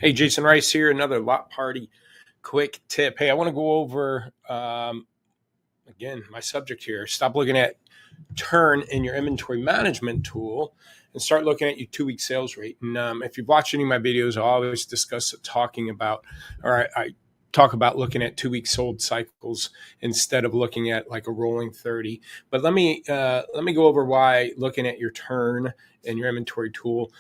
Hey, Jason Rice here, another lot party quick tip. Hey, I want to go over, again, my subject here. Stop looking at turn in your inventory management tool and start looking at your 2 week sales rate. And if you've watched any of my videos, I always discuss talking about, or I talk about looking at 2 week sold cycles instead of looking at like a rolling 30. But let me go over why looking at your turn and your inventory tool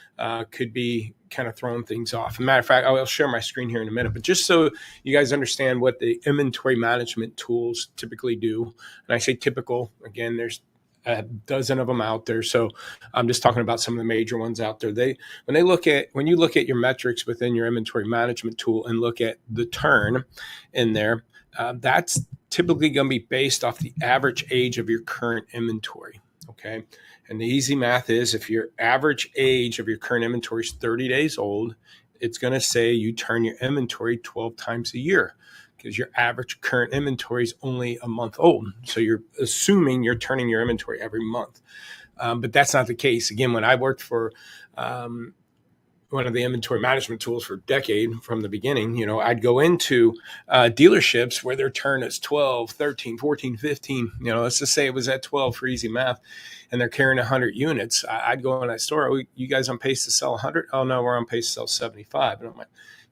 could be kind of throwing things off. As a matter of fact, I'll share my screen here in a minute, but just so you guys understand what the inventory management tools typically do. And I say typical, again, there's a dozen of them out there. So I'm just talking about some of the major ones out there. When you look at your metrics within your inventory management tool and look at the turn in there, that's typically going to be based off the average age of your current inventory. Okay. And the easy math is if your average age of your current inventory is 30 days old, it's going to say you turn your inventory 12 times a year because your average current inventory is only a month old. So you're assuming you're turning your inventory every month. But that's not the case. Again, when I worked for one of the inventory management tools for a decade from the beginning, I'd go into dealerships where their turn is 12, 13, 14, 15. Let's just say it was at 12 for easy math, and they're carrying 100 units. I'd go in that store. Oh, you guys on pace to sell 100? Oh, no, we're on pace to sell 75. And I'm like,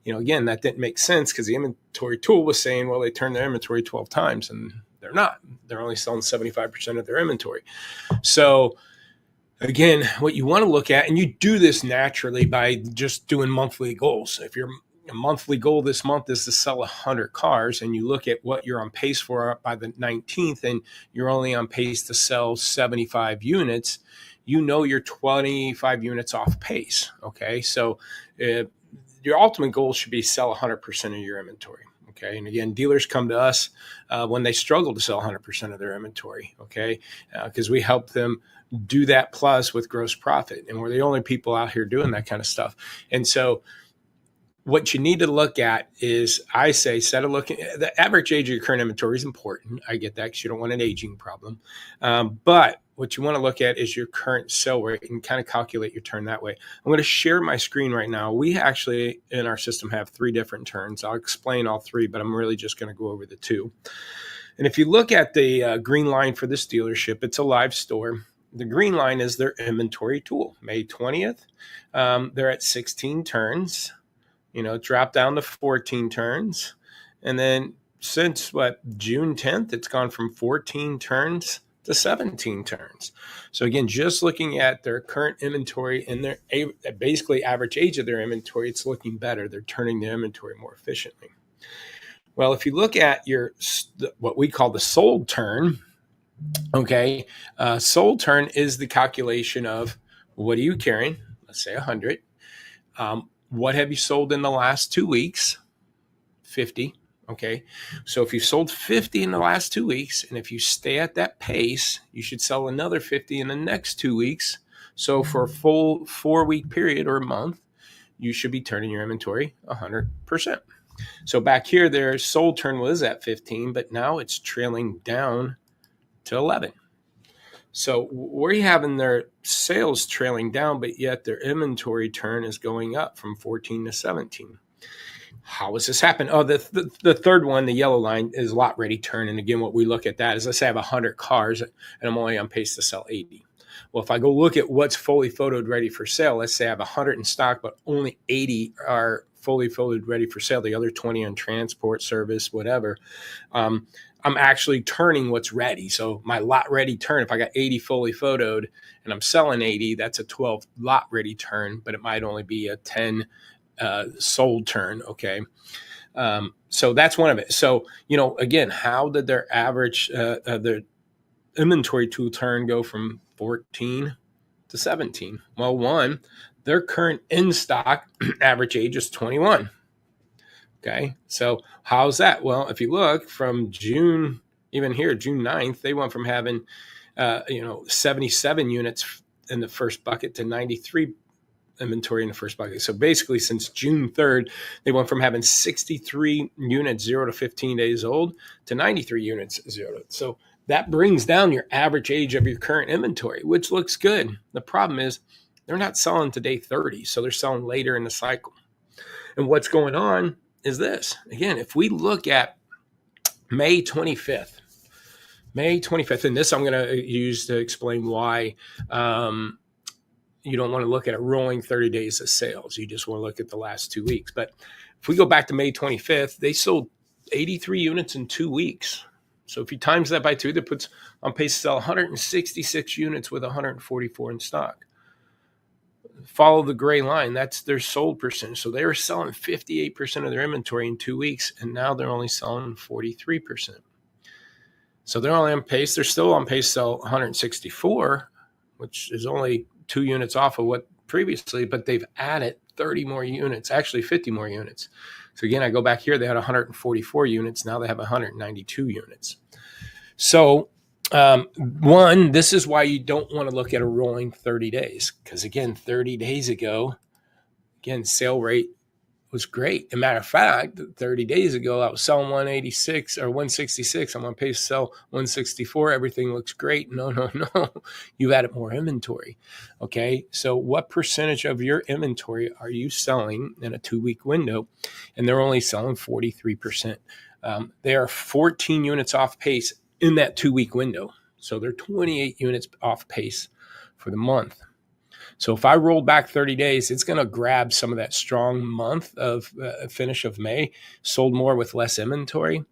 again, that didn't make sense because the inventory tool was saying, well, they turned their inventory 12 times, and they're not. They're only selling 75% of their inventory. So again, what you want to look at, and you do this naturally by just doing monthly goals. If your monthly goal this month is to sell 100 cars and you look at what you're on pace for by the 19th and you're only on pace to sell 75 units, you're 25 units off pace. Okay. So your ultimate goal should be sell 100% of your inventory. Okay. And again, dealers come to us when they struggle to sell 100% of their inventory. Okay. Because we help them do that plus with gross profit. And we're the only people out here doing that kind of stuff. And so what you need to look at is, I say, instead of looking at the average age of your current inventory is important. I get that because you don't want an aging problem. But what you want to look at is your current sell rate and kind of calculate your turn that way. I'm going to share my screen right now. We actually, in our system, have 3 different turns. I'll explain all 3, but I'm really just going to go over the 2. And if you look at the green line for this dealership, it's a live store. The green line is their inventory tool. May 20th, they're at 16 turns. Drop down to 14 turns. And then since June 10th, it's gone from 14 turns to 17 turns. So again, just looking at their current inventory and their basically average age of their inventory, it's looking better. They're turning their inventory more efficiently. Well, if you look at what we call the sold turn, okay, sold turn is the calculation of what are you carrying? Let's say 100. What have you sold in the last 2 weeks? 50. Okay. So if you sold 50 in the last 2 weeks, and if you stay at that pace, you should sell another 50 in the next 2 weeks. So for a full 4-week period or a month, you should be turning your inventory 100%. So back here, their sold turn was at 15, but now it's trailing down to 11. So we're having their sales trailing down, but yet their inventory turn is going up from 14 to 17. How has this happened? Oh, the third one, the yellow line, is lot ready turn. And again, what we look at that is, let's say I have 100 cars and I'm only on pace to sell 80. Well, if I go look at what's fully photoed ready for sale, let's say I have 100 in stock, but only 80 are fully photoed ready for sale. The other 20 on transport, service, whatever. I'm actually turning what's ready. So my lot ready turn, if I got 80 fully photoed and I'm selling 80, that's a 12 lot ready turn, but it might only be a 10 sold turn. Okay. So that's one of it. So, again, how did their average, their inventory tool turn go from 14 to 17? Well, one, their current in stock average age is 21. Okay. So how's that? Well, if you look from June, even here, June 9th, they went from having, 77 units in the first bucket to 93 inventory in the first bucket. So basically since June 3rd, they went from having 63 units 0 to 15 days old to 93 units 0 to. So that brings down your average age of your current inventory, which looks good. The problem is they're not selling to day 30. So they're selling later in the cycle. And what's going on is this. Again, if we look at May 25th, and this I'm going to use to explain why you don't want to look at a rolling 30 days of sales. You just want to look at the last 2 weeks. But if we go back to May 25th, they sold 83 units in 2 weeks. So if you times that by 2, that puts on pace to sell 166 units with 144 in stock. Follow the gray line. That's their sold percentage. So they were selling 58% of their inventory in 2 weeks, and now they're only selling 43%. So they're only on pace. They're still on pace to sell 164, which is only 2 units off of what previously, but they've added 30 more units, actually 50 more units. So again, I go back here, they had 144 units. Now they have 192 units. So one, this is why you don't want to look at a rolling 30 days. Because again, 30 days ago, again, sale rate was great. As a matter of fact, 30 days ago, I was selling 186 or 166. I'm on pace to sell 164. Everything looks great. No. You've added more inventory. Okay. So what percentage of your inventory are you selling in a 2-week window? And they're only selling 43%. They are 14 units off pace in that 2-week window. So they're 28 units off pace for the month. So if I roll back 30 days, it's going to grab some of that strong month of finish of May, sold more with less inventory.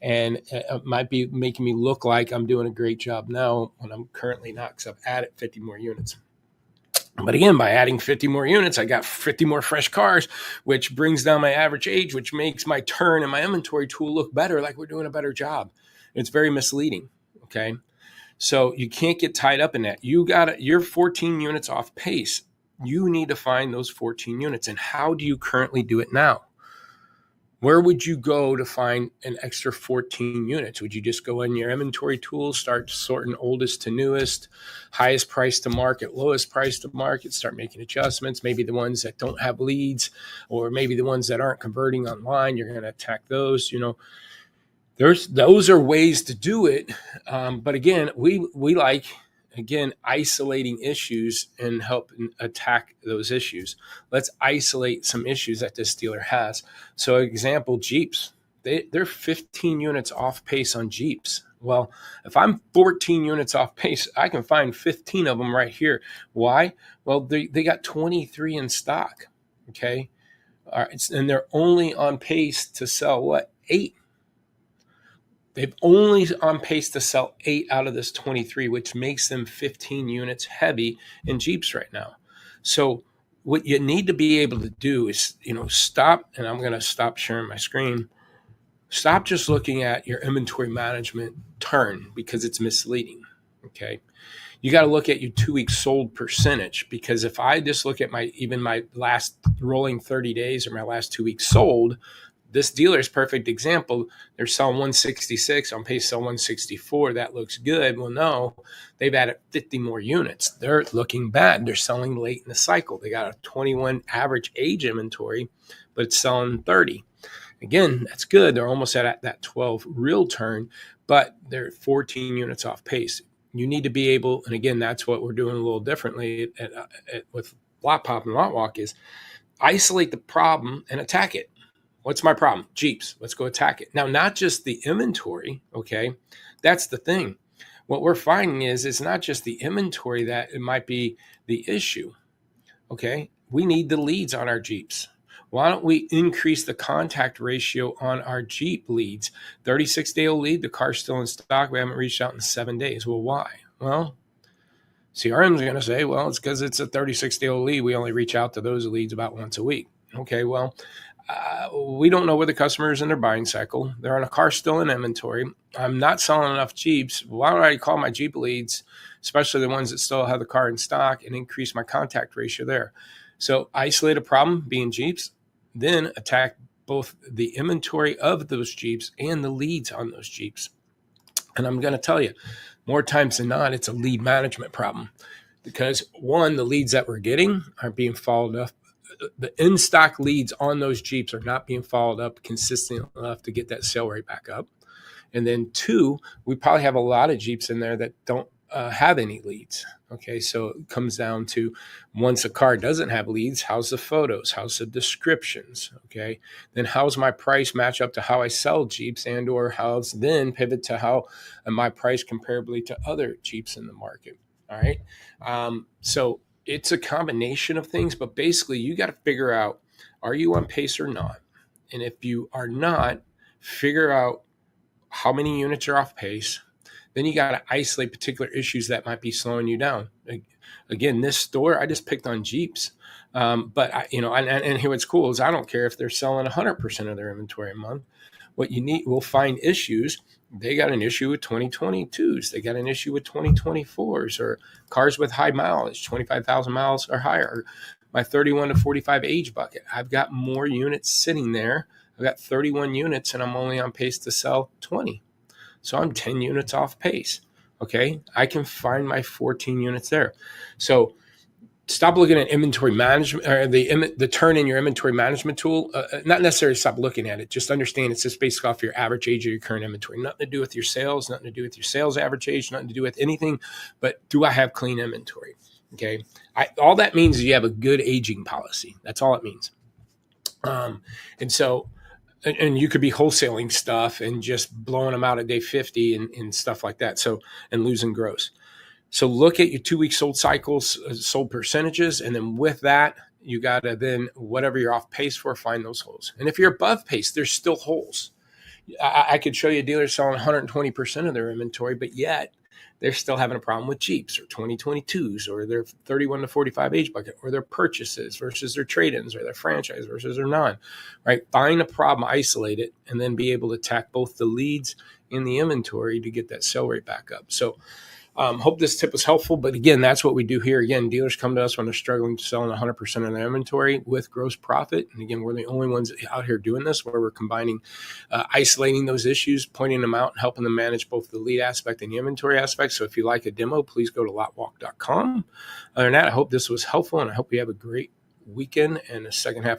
And it might be making me look like I'm doing a great job now when I'm currently not, because I've added 50 more units. But again, by adding 50 more units, I got 50 more fresh cars, which brings down my average age, which makes my turn and my inventory tool look better, like we're doing a better job. It's very misleading, okay? So you can't get tied up in that. You're 14 units off pace. You need to find those 14 units. And how do you currently do it now? Where would you go to find an extra 14 units? Would you just go in your inventory tools, start sorting oldest to newest, highest price to market, lowest price to market, start making adjustments? Maybe the ones that don't have leads, or maybe the ones that aren't converting online, you're going to attack those, Those are ways to do it. But again, we like, isolating issues and help attack those issues. Let's isolate some issues that this dealer has. So example, Jeeps, they're 15 units off pace on Jeeps. Well, if I'm 14 units off pace, I can find 15 of them right here. Why? Well, they got 23 in stock. Okay. All right. And they're only on pace to sell 8? They've only on pace to sell 8 out of this 23, which makes them 15 units heavy in Jeeps right now. So what you need to be able to do is, stop, and I'm going to stop sharing my screen. Stop just looking at your inventory management turn, because it's misleading, okay? You got to look at your 2-week sold percentage, because if I just look at my last rolling 30 days or my last 2 weeks sold, this dealer's perfect example. They're selling 166 on pace to sell 164. That looks good. Well, no, they've added 50 more units. They're looking bad. They're selling late in the cycle. They got a 21 average age inventory, but it's selling 30. Again, that's good. They're almost at that 12 real turn, but they're 14 units off pace. You need to be able, and again, that's what we're doing a little differently with Lotpop and Lotwalk, is isolate the problem and attack it. What's my problem? Jeeps. Let's go attack it. Now, not just the inventory, okay? That's the thing. What we're finding is it's not just the inventory that it might be the issue, okay? We need the leads on our Jeeps. Why don't we increase the contact ratio on our Jeep leads? 36-day-old lead, the car's still in stock. We haven't reached out in 7 days. Well, why? Well, CRM is going to say, well, it's because it's a 36-day-old lead. We only reach out to those leads about once a week. Okay, well, we don't know where the customer is in their buying cycle. They're on a car still in inventory. I'm not selling enough Jeeps. Why don't I call my Jeep leads, especially the ones that still have the car in stock, and increase my contact ratio there? So isolate a problem, being Jeeps, then attack both the inventory of those Jeeps and the leads on those Jeeps. And I'm going to tell you, more times than not, it's a lead management problem, because one, the leads that we're getting aren't being followed up. The in-stock leads on those Jeeps are not being followed up consistent enough to get that sale rate back up. And then 2, we probably have a lot of Jeeps in there that don't have any leads. Okay, so it comes down to, once a car doesn't have leads, how's the photos, how's the descriptions? Okay, then how's my price match up to how I sell Jeeps, and or how's then pivot to how my price comparably to other Jeeps in the market. All right, so it's a combination of things, but basically you got to figure out, are you on pace or not? And if you are not, figure out how many units are off pace. Then you got to isolate particular issues that might be slowing you down. Again, this store, I just picked on Jeeps. But and here what's cool is, I don't care if they're selling 100% of their inventory a month. What you need, we'll find issues. They got an issue with 2022s. They got an issue with 2024s, or cars with high mileage, 25,000 miles or higher. My 31 to 45 age bucket, I've got more units sitting there. I've got 31 units and I'm only on pace to sell 20. So I'm 10 units off pace. Okay, I can find my 14 units there. So stop looking at inventory management, or the turn in your inventory management tool. Not necessarily stop looking at it. Just understand it's just based off your average age of your current inventory. Nothing to do with your sales, nothing to do with your sales average age, nothing to do with anything. But do I have clean inventory? Okay, all that means is you have a good aging policy. That's all it means. And so, and you could be wholesaling stuff and just blowing them out at day 50 and stuff like that. So, and losing gross. So look at your 2-week sold cycles, sold percentages. And then with that, you got to then, whatever you're off pace for, find those holes. And if you're above pace, there's still holes. I could show you dealers selling 120% of their inventory, but yet they're still having a problem with Jeeps or 2022s or their 31 to 45 age bucket, or their purchases versus their trade-ins, or their franchise versus their non, right? Find a problem, isolate it, and then be able to attack both the leads and the inventory to get that sell rate back up. So hope this tip was helpful. But again, that's what we do here. Again, dealers come to us when they're struggling to sell 100% of their inventory with gross profit. And again, we're the only ones out here doing this, where we're combining, isolating those issues, pointing them out, and helping them manage both the lead aspect and the inventory aspect. So if you like a demo, please go to lotwalk.com. Other than that, I hope this was helpful, and I hope you have a great weekend and the second half of